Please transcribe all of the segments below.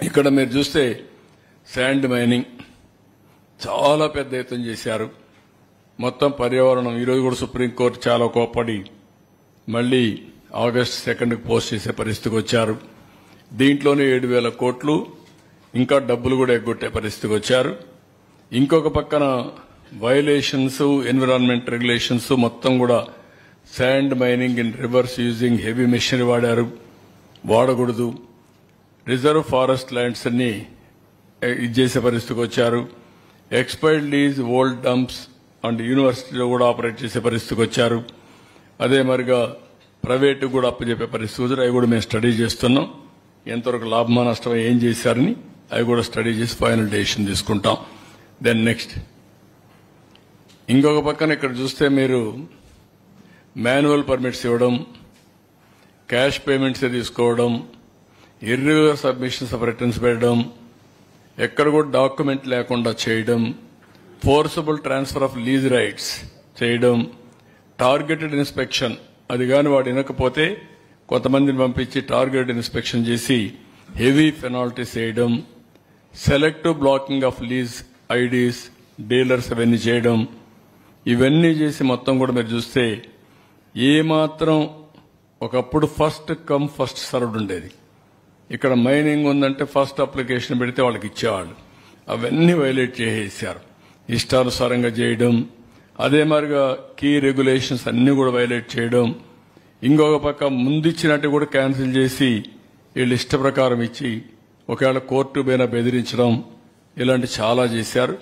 ఇక్కడ మీరు చూస్తే శాండ్ మైనింగ్ చాలా పెద్ద ఎత్తున చేశారు. మొత్తం పర్యావరణం ఈరోజు కూడా సుప్రీంకోర్టు చాలా కోప్పడి మళ్లీ ఆగస్టు 2కి పోస్ట్ చేసే పరిస్థితికి వచ్చారు. దీంట్లోనే 7,000 కోట్లు ఇంకా డబ్బులు కూడా ఎగ్గొట్టే పరిస్థితికి వచ్చారు. ఇంకొక పక్కన వైలేషన్స్, ఎన్విరాన్మెంట్ రెగ్యులేషన్స్ మొత్తం కూడా sand mining in reverse using heavy machinery వాడకూడదు. రిజర్వ్ ఫారెస్ట్ ల్యాండ్స్ అన్ని ఇది చేసే పరిస్థితికి వచ్చారు. Expired lease old dumps and యూనివర్సిటీలో కూడా ఆపరేట్ చేసే పరిస్థితికి వచ్చారు. అదే మరిగా ప్రైవేటు కూడా అప్పచెప్పే పరిస్థితి వచ్చారు. అవి కూడా మేము స్టడీ చేస్తున్నాం. ఎంతవరకు లాభమా నష్టమా ఏం చేశారని అవి కూడా స్టడీ చేసి ఫైనల్ డెసిషన్ తీసుకుంటాం. దెన్ నెక్స్ట్ ఇంకొక పక్కన ఇక్కడ చూస్తే మీరు మాన్యువల్ పర్మిట్స్ ఇవ్వడం, క్యాష్ పేమెంట్స్ తీసుకోవడం, ఇర్రెగ్యులర్ సబ్మిషన్స్ ఆఫ్ రిటర్న్స్ పెట్టడం, ఎక్కడ కూడా డాక్యుమెంట్ లేకుండా చేయడం, forcible transfer of lease rights చేయడం, టార్గెటెడ్ ఇన్స్పెక్షన్ అది కాని వాడు వినకపోతే కొంతమందిని పంపించి టార్గెటెడ్ ఇన్స్పెక్షన్ చేసి హెవీ పెనాల్టీస్ వేయడం, selective blocking of lease IDs, dealers అవన్నీ చేయడం, ఇవన్నీ చేసి మొత్తం కూడా మీరు చూస్తే ఏమాత్రం ఒకప్పుడు ఫస్ట్ కమ్ ఫస్ట్ సర్వ్డ్ ఉండేది. ఇక్కడ మైనింగ్ ఉందంటే ఫస్ట్ అప్లికేషన్ పెడితే వాళ్ళకి ఇచ్చేవాళ్ళు. అవన్నీ వైలేట్ చేసేశారు. ఇష్టానుసారంగా చేయడం, అదే మరిగా కీ రెగ్యులేషన్స్ అన్ని కూడా వైలేట్ చేయడం, ఇంకొక పక్క ముందిచ్చినట్టు కూడా క్యాన్సిల్ చేసి వీళ్ళు ఇష్ట ప్రకారం ఇచ్చి ఒకవేళ కోర్టు పైన బెదిరించడం, ఇలాంటి చాలా చేశారు.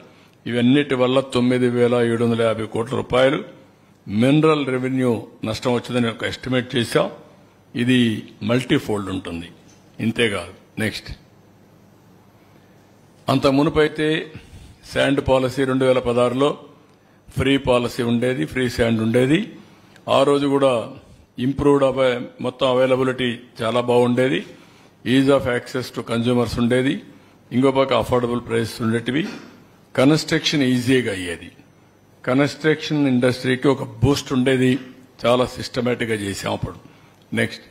ఇవన్నిటి వల్ల 9,750 కోట్ల రూపాయలు మినరల్ రెవెన్యూ నష్టం వచ్చిందని ఒక ఎస్టిమేట్ చేశాం. ఇది మల్టీఫోల్డ్ ఉంటుంది. ఇంతేకాదు నెక్స్ట్ అంత మునుపైతే శాండ్ పాలసీ 2016లో ఫ్రీ పాలసీ ఉండేది, ఫ్రీ శాండ్ ఉండేది. ఆ రోజు కూడా ఇంప్రూవ్డ్ మొత్తం అవైలబిలిటీ చాలా బాగుండేది. Is of access to consumers ఉండేది. ఇంకో పక్క అఫోర్డబుల్ ప్రైస్ ఉండేటివి. కన్స్ట్రక్షన్ ఈజీగా అయ్యేది. కన్స్ట్రక్షన్ ఇండస్ట్రీకి ఒక బూస్ట్ ఉండేది. చాలా సిస్టమేటిక్ గా చేసాం అప్పుడు. నెక్స్ట్